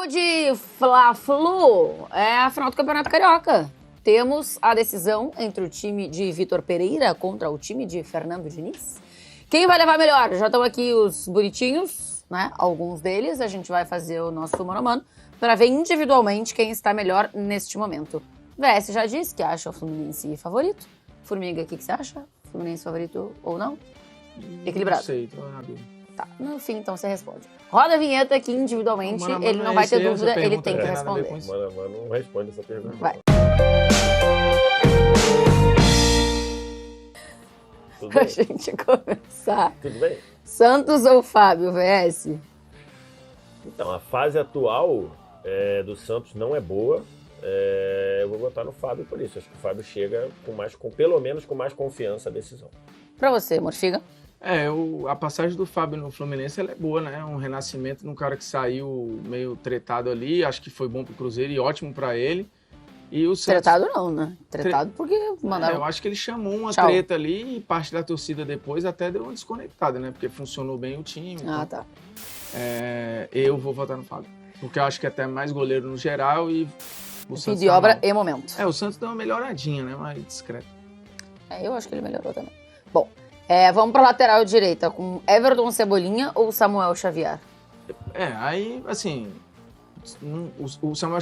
Jogo de Fla-Flu é a final do Campeonato Carioca. Temos a decisão entre o time de Vitor Pereira contra o time de Fernando Diniz. Quem vai levar melhor? Já estão aqui os bonitinhos, né? Alguns deles. A gente vai fazer o nosso mano a mano para ver individualmente quem está melhor neste momento. VS já disse que acha o Fluminense favorito. Formiga, o que você acha? Fluminense favorito ou não? Equilibrado. Não sei, tô na dúvida. Tá, no fim, então você responde. Roda a vinheta que individualmente ele não vai ter dúvida, ele tem que responder. Mano, não responde essa pergunta. Vai. Tudo Pra bem? gente começar. Tudo bem? Santos ou Fábio, VS? Então, a fase atual do Santos não é boa. Eu vou botar no Fábio por isso. Acho que o Fábio chega pelo menos com mais confiança à decisão. Pra você, Morfiga? A passagem do Fábio no Fluminense ela é boa, né? Um renascimento de um cara que saiu meio tretado ali. Acho que foi bom pro Cruzeiro e ótimo pra ele. E o Santos... Tretado não, né? Tretado porque mandaram... eu acho que ele chamou uma Tchau. treta ali e parte da torcida depois até deu uma desconectada, né? Porque funcionou bem o time. Ah, então, tá. Eu vou votar no Fábio. Porque eu acho que é até mais goleiro no geral e o Fim Santos de tá obra mal. e momento. O Santos deu uma melhoradinha, né? Mais discreto. Eu acho que ele melhorou também. Bom, vamos pra lateral direita com Everton Cebolinha ou Samuel Xavier? Aí, assim, o Samuel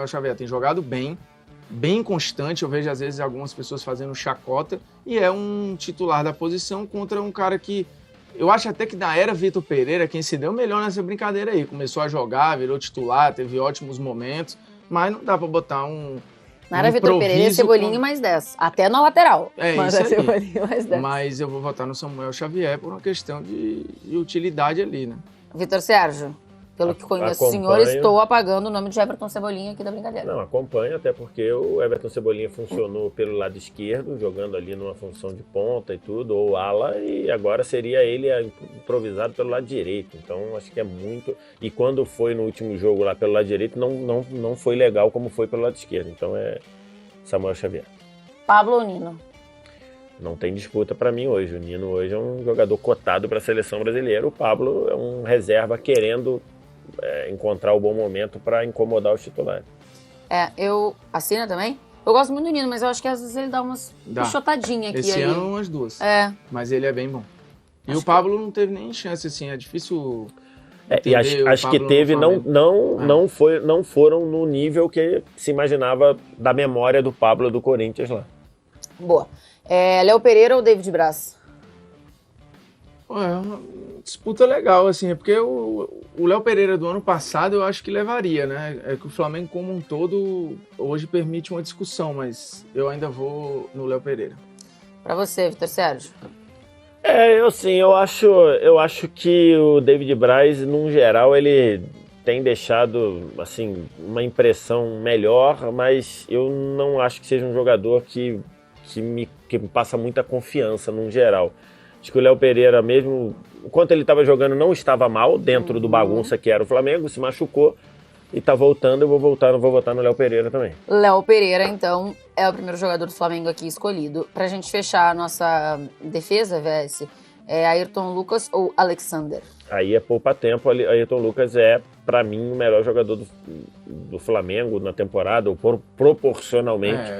Xavier tem jogado bem constante. Eu vejo, às vezes, algumas pessoas fazendo chacota. E é um titular da posição contra um cara que... Eu acho até que na era Vitor Pereira, quem se deu melhor nessa brincadeira aí. Começou a jogar, virou titular, teve ótimos momentos. Mas não dá pra botar Não era Vitor Pereira e Cebolinha mais 10. Até na lateral. Mas isso é aí. Cebolinha mais 10. Mas eu vou votar no Samuel Xavier por uma questão de utilidade ali, né? Vitor Sérgio, pelo que conheço o senhor, estou apagando o nome de Everton Cebolinha aqui da brincadeira. Não, acompanho, até porque o Everton Cebolinha funcionou pelo lado esquerdo, jogando ali numa função de ponta e tudo, ou ala, e agora seria ele improvisado pelo lado direito. Então, acho que é muito... E quando foi no último jogo lá pelo lado direito, não foi legal como foi pelo lado esquerdo. Então, é Samuel Xavier. Pablo ou Nino? Não tem disputa para mim hoje. O Nino hoje é um jogador cotado para a seleção brasileira. O Pablo é um reserva querendo encontrar o bom momento para incomodar os titulares. Eu assino também. Eu gosto muito do Nino, mas eu acho que às vezes ele dá umas pichotadinhas aqui. Esse ano umas duas. Mas ele é bem bom. E o Pablo não teve nem chance, assim, é difícil... E acho que teve, não foram no nível que se imaginava da memória do Pablo do Corinthians lá. Boa. Léo Pereira ou David Braz? É uma disputa legal, assim, porque o Léo Pereira do ano passado eu acho que levaria, né? É que o Flamengo como um todo hoje permite uma discussão, mas eu ainda vou no Léo Pereira. Pra você, Vitor Sérgio? Eu acho que o David Braz, num geral, ele tem deixado, assim, uma impressão melhor, mas eu não acho que seja um jogador que me passa muita confiança, num geral. Acho que o Léo Pereira, mesmo enquanto ele estava jogando, não estava mal dentro do bagunça que era o Flamengo, se machucou e tá voltando. Eu vou votar no Léo Pereira também. Léo Pereira, então, é o primeiro jogador do Flamengo aqui escolhido. Pra gente fechar a nossa defesa, VS, Ayrton Lucas ou Alexander? Aí é poupa-tempo. Ayrton Lucas é, pra mim, o melhor jogador do Flamengo na temporada, ou proporcionalmente.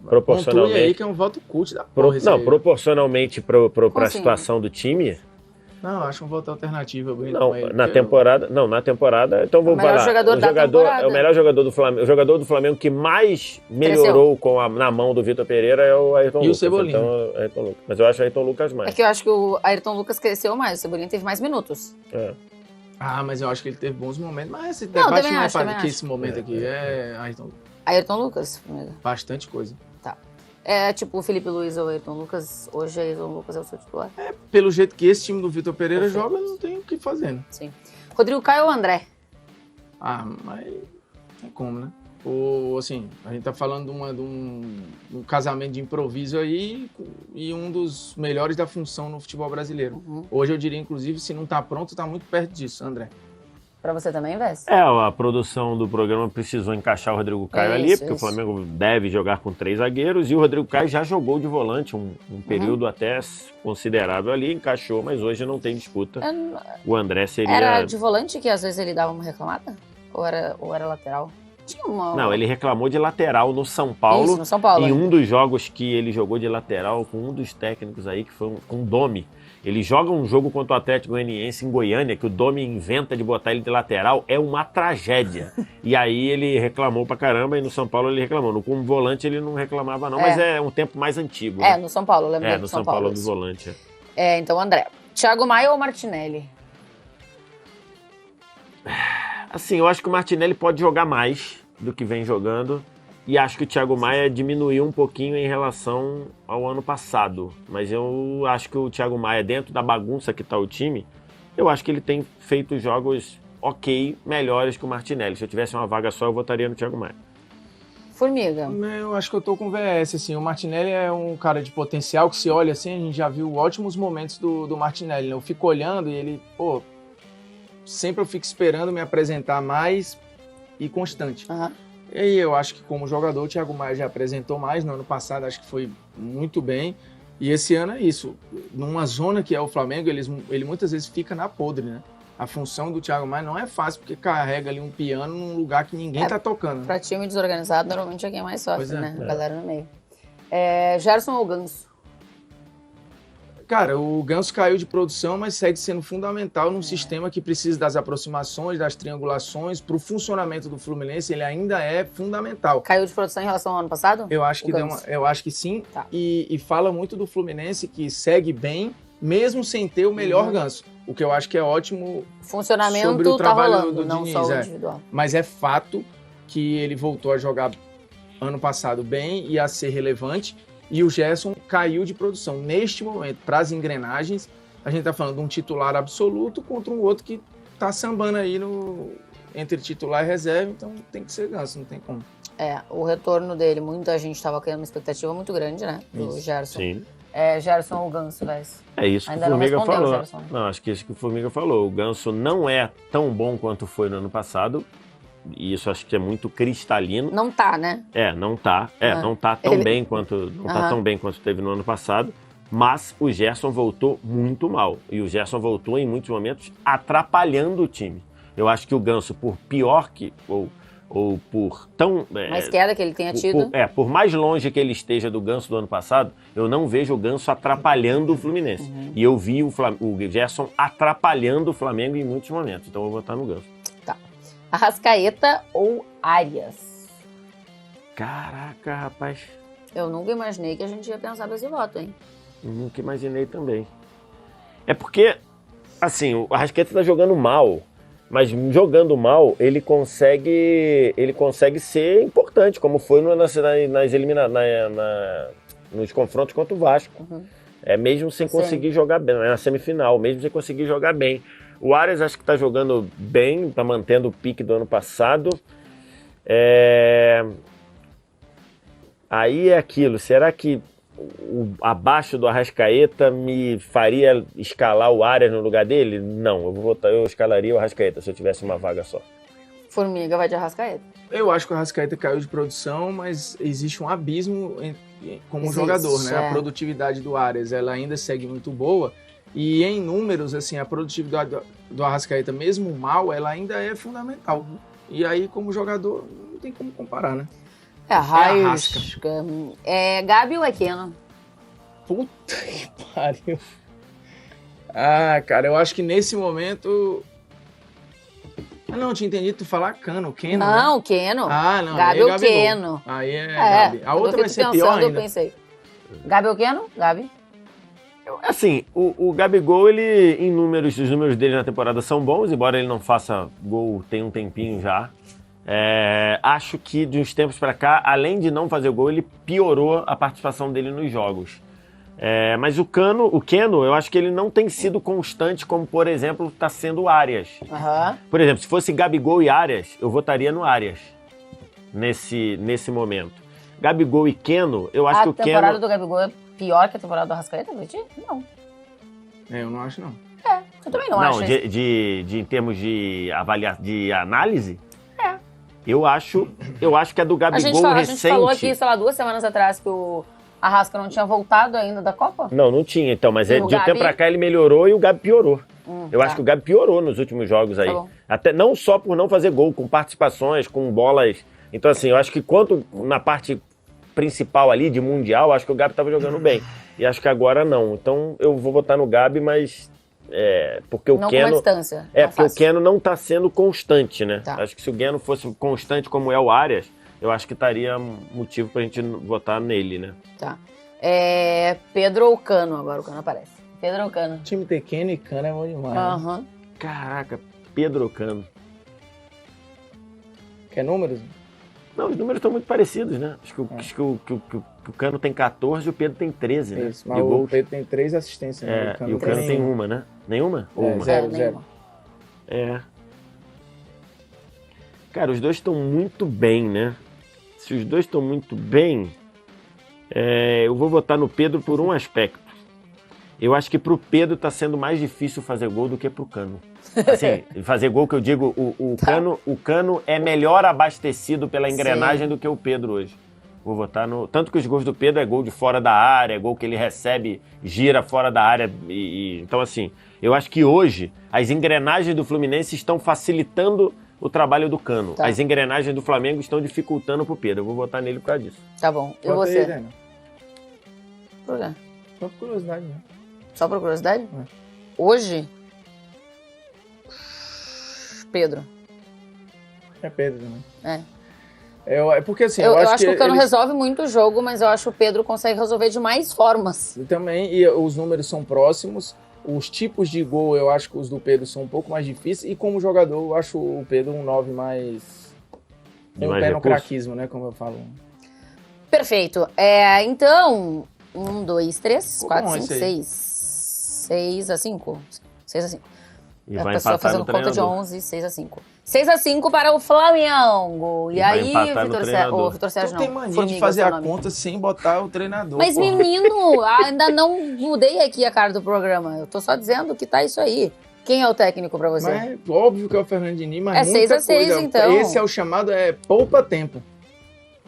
Proporcionalmente. Aí que é um voto cult da porra. Proporcionalmente pra situação do time. Não, acho um voto alternativo. Na temporada. Então vou falar. O melhor jogador do Flamengo. O jogador do Flamengo que mais melhorou na mão do Vitor Pereira é o Ayrton Lucas. E o Cebolinha. Então, Ayrton Lucas. Mas eu acho o Ayrton Lucas mais. É que eu acho que o Ayrton Lucas cresceu mais, o Cebolinha teve mais minutos. Mas eu acho que ele teve bons momentos. Mas esse debate não é para que esse momento aqui é Ayrton Lucas. Ayrton Lucas, amiga? Bastante coisa. Tá. Tipo o Felipe Luiz ou o Ayrton Lucas, hoje o Ayrton Lucas é o seu titular. Pelo jeito que esse time do Vitor Pereira joga, não tem o que fazer, né? Sim. Rodrigo Caio ou André? Mas é como, né? Assim, a gente tá falando de um casamento de improviso aí e um dos melhores da função no futebol brasileiro. Hoje eu diria, inclusive, se não tá pronto, tá muito perto disso, André. Pra você também, Vess? A produção do programa precisou encaixar o Rodrigo Caio ali, porque o Flamengo deve jogar com 3 zagueiros e o Rodrigo Caio já jogou de volante um período até considerável ali, encaixou, mas hoje não tem disputa. O André seria... Era de volante que às vezes ele dava uma reclamada? Ou era lateral? Tinha uma... Não, ele reclamou de lateral no São Paulo. Isso, no São Paulo. Em um dos jogos que ele jogou de lateral com um dos técnicos aí, que foi com o Domi. Ele joga um jogo contra o Atlético Goianiense em Goiânia, que o Domi inventa de botar ele de lateral, é uma tragédia. E aí ele reclamou pra caramba, e no São Paulo ele reclamou. Como volante ele não reclamava não, mas é um tempo mais antigo. É, né? no São Paulo, lembra no São Paulo do volante. Então, André, Thiago Maia ou Martinelli? Assim, eu acho que o Martinelli pode jogar mais do que vem jogando. E acho que o Thiago Maia diminuiu um pouquinho em relação ao ano passado. Mas eu acho que o Thiago Maia, dentro da bagunça que está o time, eu acho que ele tem feito jogos ok, melhores que o Martinelli. Se eu tivesse uma vaga só, eu votaria no Thiago Maia. Formiga. Eu acho que eu tô com o VS, assim. O Martinelli é um cara de potencial que se olha assim, a gente já viu ótimos momentos do Martinelli. Né? Eu fico olhando e ele, sempre eu fico esperando me apresentar mais e constante. Uhum. E eu acho que como jogador o Thiago Maia já apresentou mais, no ano passado acho que foi muito bem, e esse ano é isso, numa zona que é o Flamengo, ele muitas vezes fica na podre, né? A função do Thiago Maia não é fácil, porque carrega ali um piano num lugar que ninguém tá tocando. Né? Pra time desorganizado, normalmente é quem mais sofre, né? A galera no meio. Gerson ou Ganso? Cara, o Ganso caiu de produção, mas segue sendo fundamental num sistema que precisa das aproximações, das triangulações. Para o funcionamento do Fluminense, ele ainda é fundamental. Caiu de produção em relação ao ano passado? Eu acho que sim. Tá. E fala muito do Fluminense, que segue bem, mesmo sem ter o melhor Ganso. O que eu acho que é ótimo. Funcionamento sobre o trabalho tá rolando, do não Diniz, só o individual. Mas é fato que ele voltou a jogar ano passado bem e a ser relevante. E o Gerson caiu de produção. Neste momento, para as engrenagens, a gente está falando de um titular absoluto contra um outro que está sambando aí entre titular e reserva, então tem que ser Ganso, não tem como. O retorno dele, muita gente estava criando uma expectativa muito grande, né? Do Gerson. Sim. Gerson ou Ganso, velho? É isso que o Formiga falou. Não, acho que isso que o Formiga falou. O Ganso não é tão bom quanto foi no ano passado. E isso acho que é muito cristalino. Não tá, né? Não tá. Não tá tão bem quanto tá tão bem quanto teve no ano passado. Mas o Gerson voltou muito mal. E o Gerson voltou em muitos momentos atrapalhando o time. Eu acho que o Ganso, por pior que ou por tão mais queda que ele tenha tido. Por mais longe que ele esteja do Ganso do ano passado, eu não vejo o Ganso atrapalhando o Fluminense. E eu vi o Gerson atrapalhando o Flamengo em muitos momentos. Então eu vou votar no Ganso. Arrascaeta ou Arias? Caraca, rapaz. Eu nunca imaginei que a gente ia pensar nesse voto, hein? Nunca imaginei também. É porque, assim, o Arrascaeta tá jogando mal, mas jogando mal, ele consegue ser importante, como foi nos confrontos contra o Vasco. Mesmo sem conseguir jogar bem, na semifinal, mesmo sem conseguir jogar bem. O Arias acho que está jogando bem, está mantendo o pique do ano passado. Aí é aquilo, será que abaixo do Arrascaeta me faria escalar o Arias no lugar dele? Não, eu escalaria o Arrascaeta se eu tivesse uma vaga só. Formiga vai de Arrascaeta. Eu acho que o Arrascaeta caiu de produção, mas existe um abismo como jogador, né? A produtividade do Arias, ela ainda segue muito boa. E em números, assim, a produtividade do Arrascaeta, mesmo mal, ela ainda é fundamental. E aí, como jogador, não tem como comparar, né? Raios. Gabi ou Keno? Puta que pariu. Cara, eu acho que nesse momento... não, eu tinha entendido tu falar Keno, Não, né? Keno. Não, Gabi ou Keno. Aí é Gabi. A outra vai ser pior ainda. Eu pensei. Gabi ou Keno? Gabi? Assim, o Gabigol, ele, os números dele na temporada são bons, embora ele não faça gol tem um tempinho já. Acho que de uns tempos pra cá, além de não fazer gol, ele piorou a participação dele nos jogos. Mas o Keno, eu acho que ele não tem sido constante, como, por exemplo, está sendo o Arias. Por exemplo, se fosse Gabigol e Arias, eu votaria no Arias nesse momento. Gabigol e Keno, eu acho que o Keno... A temporada do Gabigol é pior que a temporada do Arrascaeta, Não. Eu não acho, não. Eu também não acho. Em termos de análise? Eu acho que a do Gabigol a gente falou aqui, sei lá, 2 semanas atrás que o Arrasca não tinha voltado ainda da Copa? Não tinha, então, mas de um tempo pra cá ele melhorou e o Gabi piorou. Eu acho que o Gabi piorou nos últimos jogos aí. Tá bom. Até não só por não fazer gol, com participações, com bolas. Então, assim, eu acho que quanto na parte principal ali, de Mundial, acho que o Gabi estava jogando bem. E acho que agora não. Então, eu vou votar no Gabi, mas... porque o Não Keno... com uma distância. porque o Keno não está sendo constante, né? Tá. Acho que se o Keno fosse constante como é o Arias, eu acho que estaria motivo pra gente votar nele, né? Tá. Pedro ou Cano? Agora o Cano aparece. Pedro ou Cano? O time ter Keno e Cano é bom demais. Né? Aham. Caraca, Pedro ou Cano? Quer números? Não, os números estão muito parecidos, né? Acho que o Cano tem 14 e o Pedro tem 13, né? Isso, mas de o gols. Pedro tem 3 assistências. Né? E o Cano tem uma, né? Nenhuma? Ou uma? Zero. Nenhuma. Cara, os dois estão muito bem, né? Se os dois estão muito bem, eu vou votar no Pedro por um aspecto. Eu acho que pro Pedro tá sendo mais difícil fazer gol do que pro Cano. Assim, fazer gol que eu digo, o Cano é melhor abastecido pela engrenagem do que o Pedro hoje. Vou votar no... Tanto que os gols do Pedro é gol de fora da área, é gol que ele recebe, gira fora da área. Então, assim, eu acho que hoje as engrenagens do Fluminense estão facilitando o trabalho do Cano. Tá. As engrenagens do Flamengo estão dificultando pro Pedro. Eu vou votar nele por causa disso. Tá bom. E Bota você? aí, Daniel. Por quê? Só por curiosidade, né? Só por curiosidade? Hoje? Pedro. É Pedro também. É. Porque assim, Eu acho que o Cano eles- resolve muito o jogo, mas eu acho que o Pedro consegue resolver de mais formas. Também, e os números são próximos. Os tipos de gol, eu acho que os do Pedro são um pouco mais difíceis. E como jogador, eu acho o Pedro um 9 mais... De Com o mais pé no recurso. craquismo, né? Como eu falo. Perfeito. Então, 1, 2, 3, Ficou 4, bom 5, esse aí. 6. 6 a 5. 6 a 5. E A vai pessoa empatar fazendo no conta de treinador. 11, 6 a 5. 6 a 5 para o Flamengo. E E vai aí, empatar no treinador. o Vitor Sérgio Tu não. tem mania de Formiga, fazer seu a nome. conta sem botar o treinador. Mas, pô. menino, ainda não mudei aqui a cara do programa. Eu tô só dizendo que tá isso aí. Quem é o técnico pra você? Mas óbvio que é o Fernando Diniz, mas É muita 6 a 6, coisa. então. Esse é o chamado poupa tempo.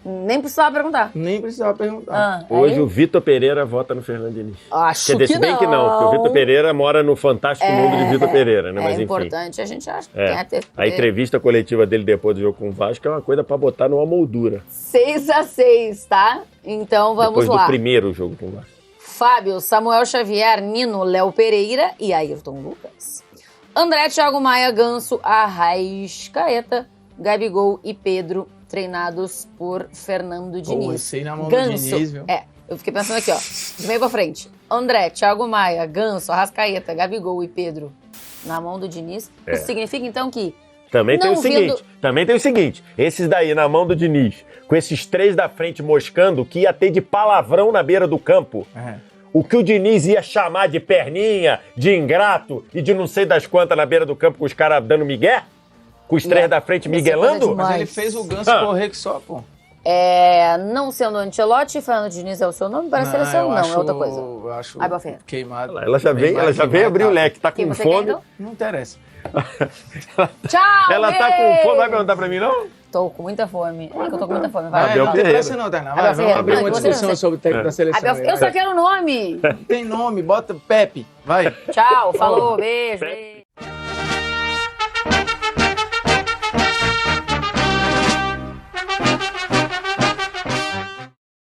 Nem precisava perguntar. Nem precisava perguntar. Hoje aí? o Vitor Pereira vota no Fernando Diniz. Acho Quer dizer, se que bem que não, porque o Vitor Pereira mora no fantástico mundo de Vitor Pereira, né? Mas É enfim. importante, a gente acha que É. tem a ter. A entrevista coletiva dele depois do jogo com o Vasco é uma coisa pra botar numa moldura. 6 a 6, tá? Então vamos Depois lá. do primeiro jogo com o Vasco. Fábio, Samuel Xavier, Nino, Léo Pereira e Ayrton Lucas. André, Thiago Maia, Ganso, Arrascaeta, Gabigol e Pedro, treinados por Fernando Diniz. Pô, esse aí na mão do Ganso, Diniz, viu? eu fiquei pensando aqui, ó, de meio pra frente. André, Thiago Maia, Ganso, Arrascaeta, Gabigol e Pedro na mão do Diniz. Isso significa, então, que Também tem Não o seguinte, vindo- esses daí na mão do Diniz, com esses três da frente moscando, o que ia ter de palavrão na beira do campo, É. o que o Diniz ia chamar de perninha, de ingrato e de não sei das quantas na beira do campo com os caras dando migué, com os três da frente Ia ser miguelando, coisa Mas Mas- ele fez o Ganso correr que só, pô. não sendo Ancelotti, Fernando Diniz é o seu nome para a seleção? eu Não, acho- é outra coisa. Eu acho Ai, Bofinha. queimado. ela já veio abrir o leque, tá Quem com você quer, fome. então? Não interessa. Tchau! Ela tá ei! com fome, vai perguntar pra mim, não? Tô com muita fome. É que eu tô com muita fome. Vai, Abel não tem Ferreira. pressa não, Tainá. Abel Vai, vamos Ferreira. abrir Não, uma você discussão não- sobre o técnico da seleção. Abel, eu só quero o nome. Tem nome, bota Pepe. Vai. Tchau, falou, beijo.